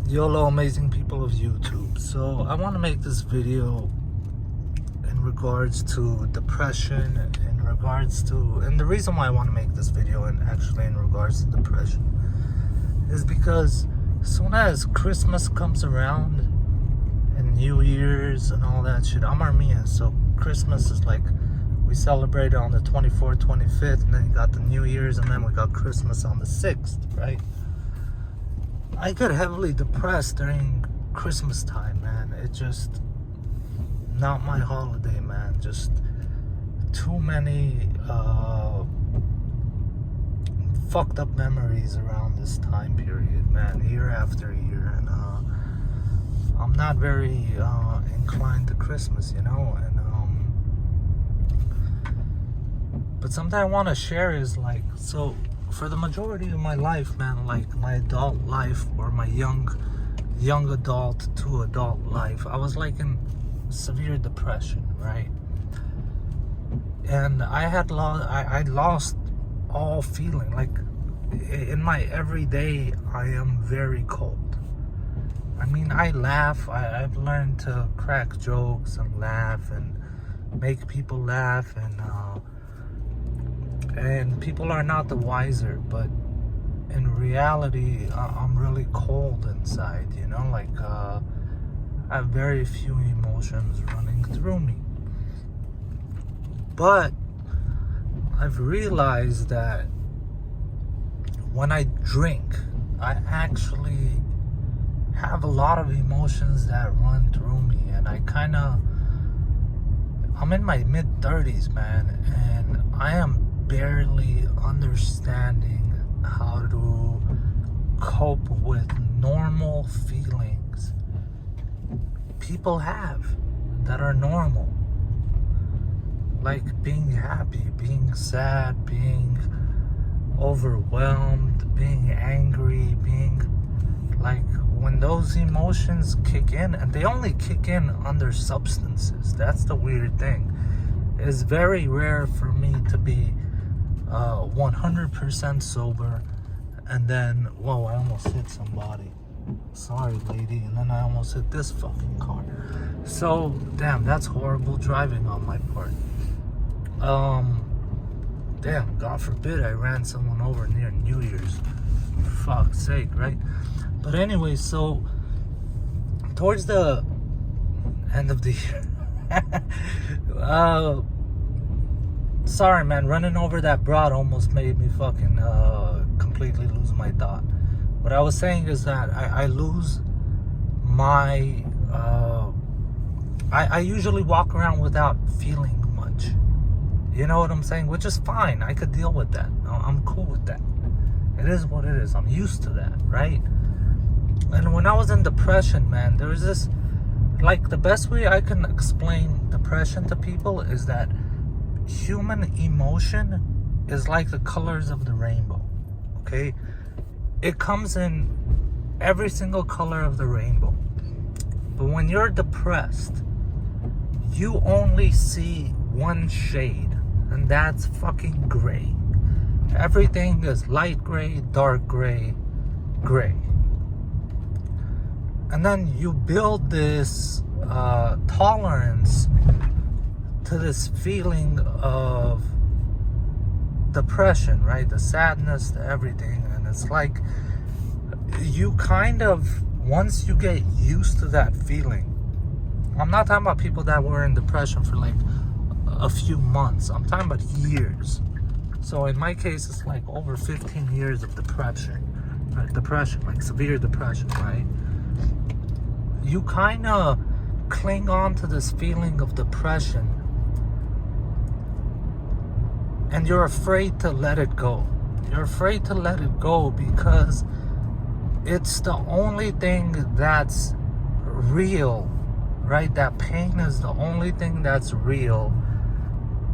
YOLO, amazing people of YouTube. So I want to make this video in regards to depression, and the reason why I want to make this video and actually in regards to depression is because as soon as Christmas comes around and New Year's and all that shit, I'm Armenian, so Christmas is like we celebrate on the 24th, 25th, and then you got the New Year's, and then we got Christmas on the 6th, right? I get heavily depressed during Christmas time, man. It just not my holiday, man. Just too many fucked up memories around this time period, man, year after year. And I'm not very inclined to Christmas, you know. And but something I want to share is like, so for the majority of my life, man, like my adult life or my young adult to adult life, I was like in severe depression, right? And I lost all feeling. Like in my everyday, I am very cold. I mean, I laugh. I've learned to crack jokes and laugh and make people laugh, and people are not the wiser, but in reality, I'm really cold inside, you know, like I have very few emotions running through me. But I've realized that when I drink, I actually have a lot of emotions that run through me, and I'm in my mid-30s, man, and I am barely understanding how to cope with normal feelings people have that are normal, like being happy, being sad, being overwhelmed, being angry, being like, when those emotions kick in, and they only kick in under substances. That's the weird thing. It's very rare for me to be 100% sober, and then, whoa, I almost hit somebody. Sorry, lady. And then I almost hit this fucking car. So, damn, that's horrible driving on my part. Damn, God forbid I ran someone over near New Year's. For fuck's sake, right? But anyway, so towards the end of the year, sorry, man, running over that broad almost made me fucking completely lose my thought. What I was saying is that I lose my I usually walk around without feeling much. You know what I'm saying? Which is fine. I could deal with that. I'm cool with that. It is what it is. I'm used to that, right? And when I was in depression, man, there was this, like, the best way I can explain depression to people is that human emotion is like the colors of the rainbow, okay? It comes in every single color of the rainbow. But when you're depressed, you only see one shade, and that's fucking gray. Everything is light gray, dark gray, gray. And then you build this tolerance to this feeling of depression, right? The sadness, the everything. And it's like you kind of, once you get used to that feeling, I'm not talking about people that were in depression for like a few months. I'm talking about years. So in my case, it's like over 15 years of depression, right? Depression, like severe depression, right? You kind of cling on to this feeling of depression, and you're afraid to let it go. You're afraid to let it go because it's the only thing that's real, right? That pain is the only thing that's real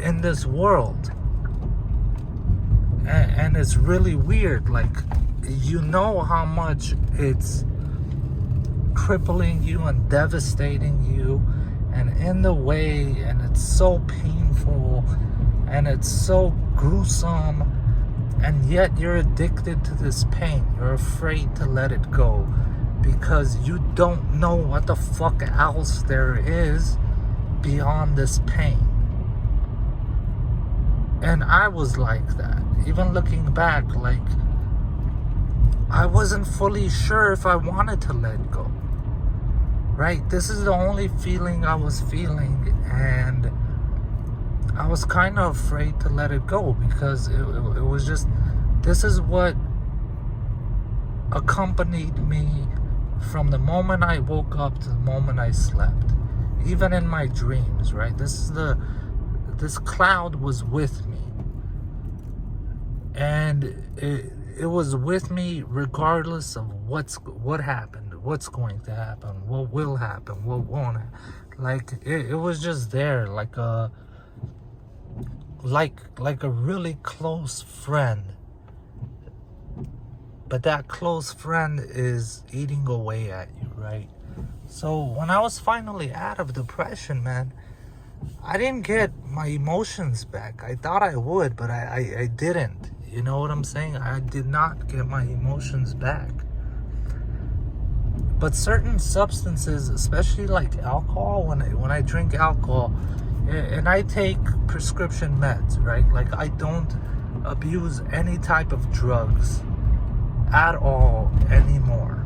in this world. And it's really weird. Like, you know how much it's crippling you and devastating you, and in the way, and it's so painful and it's so gruesome, and yet you're addicted to this pain. You're afraid to let it go. because you don't know what the fuck else there is beyond this pain. And I was like that. Even looking back, like, I wasn't fully sure if I wanted to let go. Right? This is the only feeling I was feeling, and I was kind of afraid to let it go because it was just, this is what accompanied me from the moment I woke up to the moment I slept. Even in my dreams, right? This cloud was with me. And it was with me regardless of what happened, what's going to happen, what will happen, what won't happen. Like it was just there, like a really close friend. But that close friend is eating away at you, right? So when I was finally out of depression, man, I didn't get my emotions back. I thought I would, but I didn't. You know what I'm saying? I did not get my emotions back. But certain substances, especially like alcohol, when I drink alcohol, and I take prescription meds, right? Like, I don't abuse any type of drugs at all anymore.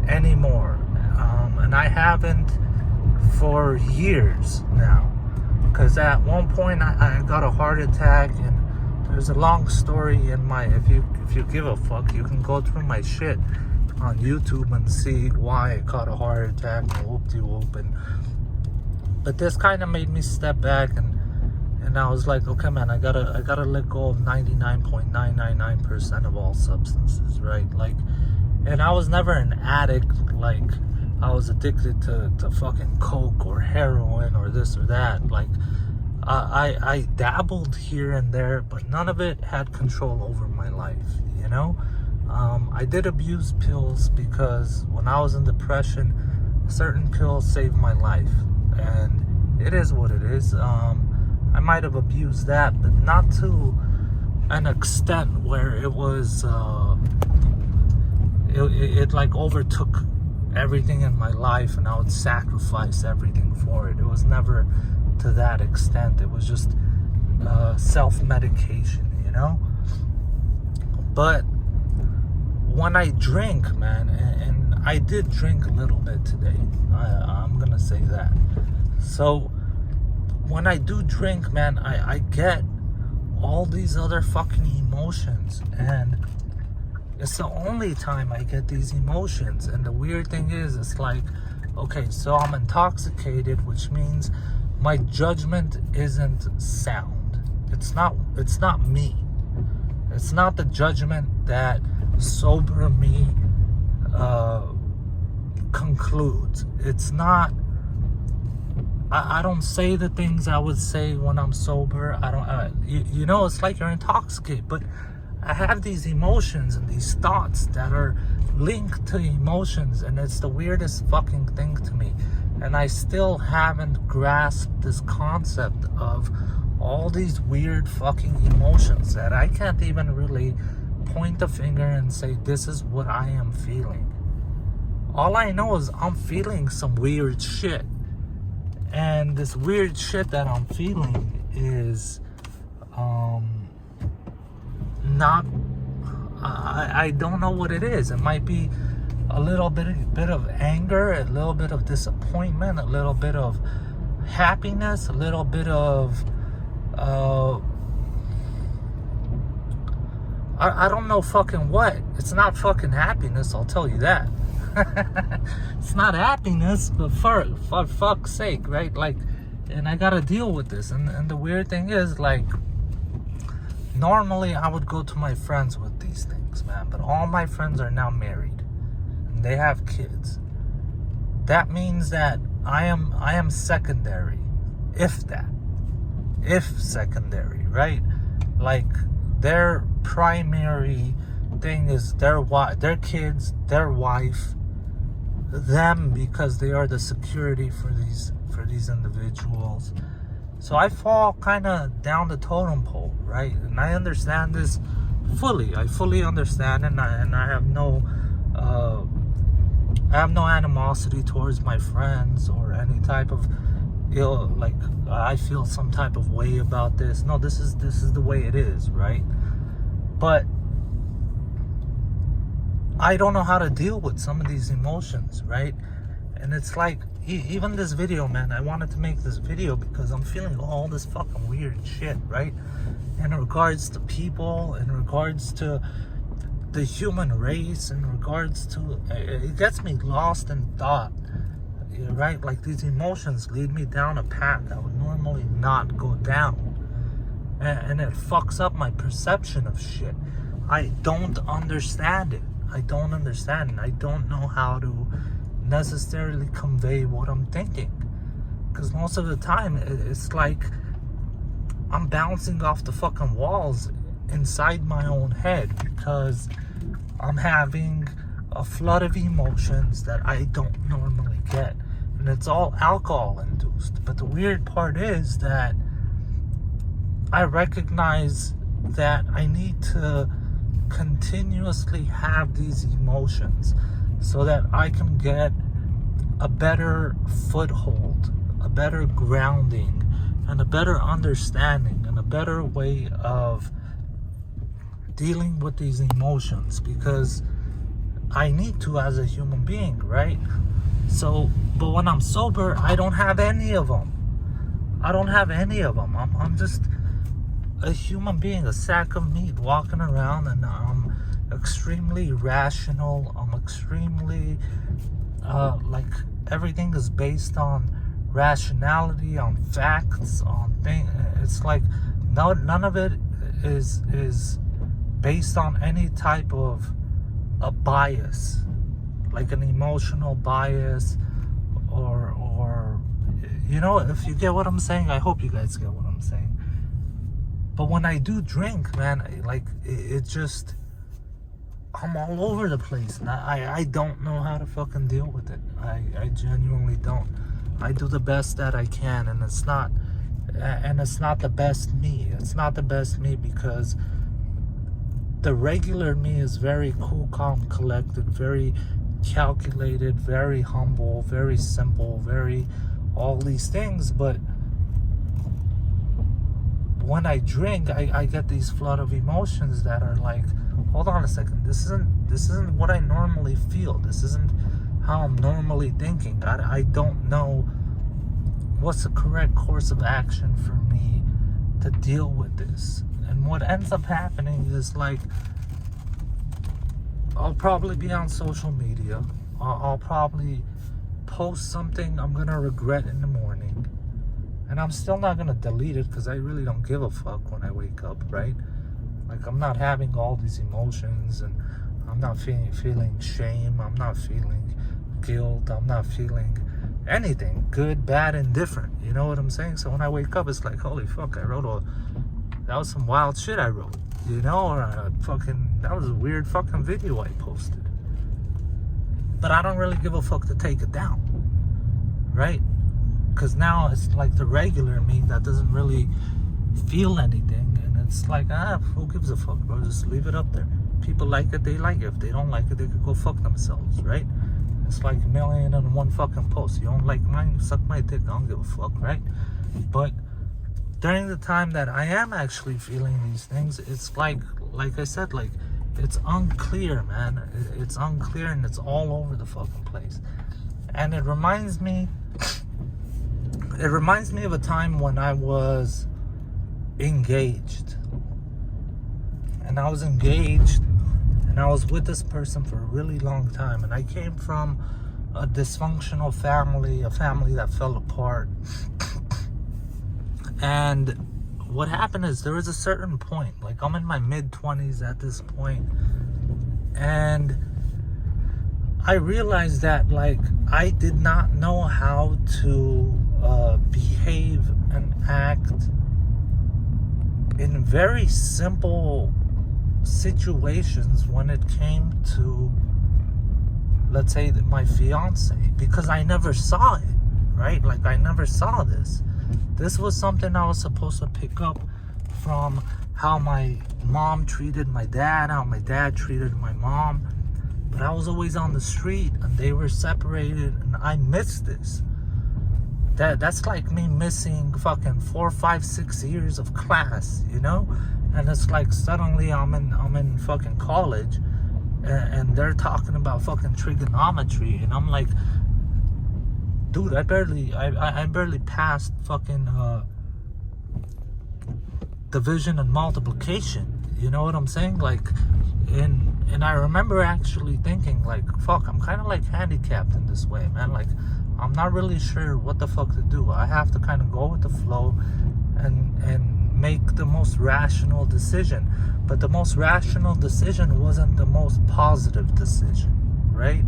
And I haven't for years now. Because at one point I got a heart attack, and there's a long story in my, if you give a fuck, you can go through my shit on YouTube and see why I caught a heart attack and whoop-de-whoop. But this kind of made me step back, and I was like, okay, man, I gotta let go of 99.999% of all substances, right? Like, and I was never an addict, like I was addicted to fucking coke or heroin or this or that. Like, I dabbled here and there, but none of it had control over my life, you know? I did abuse pills because when I was in depression, certain pills saved my life, and it is what it is. I might have abused that, but not to an extent where it was, it like overtook everything in my life and I would sacrifice everything for it. It was never to that extent. It was just self-medication, you know? But when I drink, man, and I did drink a little bit today, I'm gonna say that. So when I do drink, man, I get all these other fucking emotions, and it's the only time I get these emotions. And the weird thing is, it's like, okay, so I'm intoxicated, which means my judgment isn't sound. It's not me. It's not the judgment that sober me concludes. It's not, I don't say the things I would say when I'm sober. I don't, you know, it's like you're intoxicated, but I have these emotions and these thoughts that are linked to emotions, and it's the weirdest fucking thing to me. And I still haven't grasped this concept of all these weird fucking emotions that I can't even really point the finger and say, this is what I am feeling. All I know is I'm feeling some weird shit. And this weird shit that I'm feeling is not, I don't know what it is. It might be a little bit of anger, a little bit of disappointment, a little bit of happiness, a little bit of I don't know fucking what. It's not fucking happiness, I'll tell you that. It's not happiness, but for fuck's sake, right? Like, and I gotta deal with this. And the weird thing is, like, normally I would go to my friends with these things, man, but all my friends are now married and they have kids. That means that I am secondary, if secondary, right? Like, their primary thing is their kids, their wife, them, because they are the security for these individuals. So I fall kind of down the totem pole, right? And I understand this fully. I fully understand, and I have no I have no animosity towards my friends or any type of ill, like I feel some type of way about this. No, this is the way it is, right? But I don't know how to deal with some of these emotions, right? And it's like, even this video, man, I wanted to make this video because I'm feeling all this fucking weird shit, right? In regards to people, in regards to the human race, in regards to, it gets me lost in thought, right? Like, these emotions lead me down a path I would normally not go down. And it fucks up my perception of shit. I don't understand it. I don't understand it. I don't know how to necessarily convey what I'm thinking. Because most of the time, it's like I'm bouncing off the fucking walls inside my own head because I'm having a flood of emotions that I don't normally get. And it's all alcohol induced. But the weird part is that I recognize that I need to continuously have these emotions so that I can get a better foothold, a better grounding, and a better understanding, and a better way of dealing with these emotions, because I need to as a human being, right? So, but when I'm sober, I don't have any of them. I don't have any of them. I'm just a human being, a sack of meat walking around, and I'm extremely rational. I'm extremely like, everything is based on rationality, on facts, on things. It's like none of it is based on any type of a bias, like an emotional bias, or you know, if you get what I'm saying. I hope you guys get what I'm saying. But when I do drink, man, like, it just, I'm all over the place. And I don't know how to fucking deal with it. I genuinely don't. I do the best that I can, and it's not the best me. It's not the best me because the regular me is very cool, calm, collected, very calculated, very humble, very simple, very all these things. But when I drink, I get these flood of emotions that are like, hold on a second, this isn't what I normally feel. This isn't how I'm normally thinking. I don't know what's the correct course of action for me to deal with this. And what ends up happening is, like, I'll probably be on social media. I'll probably post something I'm gonna regret in the morning. And I'm still not going to delete it because I really don't give a fuck when I wake up, right? Like, I'm not having all these emotions, and I'm not feeling shame. I'm not feeling guilt. I'm not feeling anything, good, bad, indifferent. You know what I'm saying? So when I wake up, it's like, holy fuck, that was some wild shit I wrote, you know? Or that was a weird fucking video I posted. But I don't really give a fuck to take it down, right? Because now it's like the regular me that doesn't really feel anything. And it's like, who gives a fuck, bro? Just leave it up there. People like it, they like it. If they don't like it, they could go fuck themselves, right? It's like 1,000,001 fucking posts. You don't like mine, suck my dick. I don't give a fuck, right? But during the time that I am actually feeling these things, it's like I said, like, it's unclear, man. It's unclear, and it's all over the fucking place. And it reminds me of a time when I was engaged. And I was engaged, and I was with this person for a really long time. And I came from a dysfunctional family, a family that fell apart. And what happened is, there was a certain point, like, I'm in my mid-20s at this point, and I realized that, like, I did not know how to behave and act in very simple situations when it came to, let's say, my fiance, because I never saw it, right? Like, I never saw this. This was something I was supposed to pick up from how my mom treated my dad, how my dad treated my mom. But I was always on the street and they were separated, and I missed this. That's like me missing fucking 4, 5, 6 years of class, you know? And it's like suddenly I'm in fucking college, and they're talking about fucking trigonometry, and I'm like, dude, I barely passed fucking division and multiplication. You know what I'm saying? Like, and I remember actually thinking, like, fuck, I'm kind of like handicapped in this way, man. Like, I'm not really sure what the fuck to do. I have to kind of go with the flow and make the most rational decision. But the most rational decision wasn't the most positive decision, right?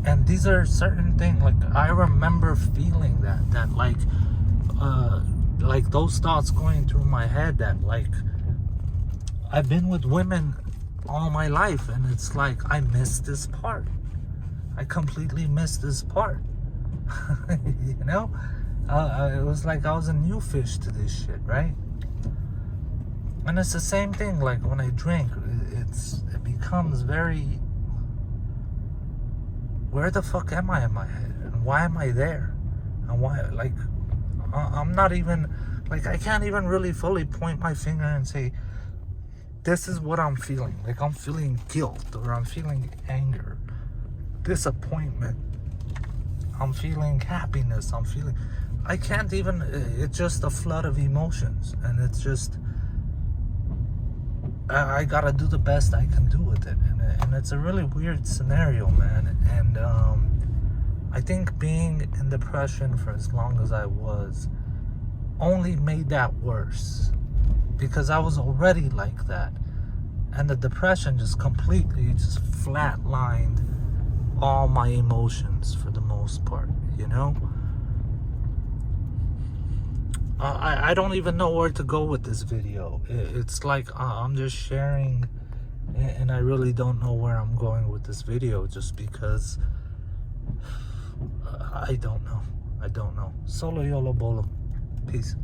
And these are certain things, like, I remember feeling that like those thoughts going through my head, that like, I've been with women all my life, and it's like, I missed this part. I completely missed this part. You know? It was like I was a new fish to this shit, right? And it's the same thing, like when I drink, it becomes very, where the fuck am I in my head? And why am I there? And why, like, I'm not even, like, I can't even really fully point my finger and say, this is what I'm feeling. Like, I'm feeling guilt, or I'm feeling anger, disappointment, I'm feeling happiness, I can't even, it's just a flood of emotions, and it's just, I gotta do the best I can do with it, and it's a really weird scenario, man. And I think being in depression for as long as I was only made that worse, because I was already like that, and the depression just completely just flatlined all my emotions for the most part, you know? I don't even know where to go with this video. It's like I'm just sharing, and I really don't know where I'm going with this video, just because I don't know. Solo YOLO BOLO. Peace.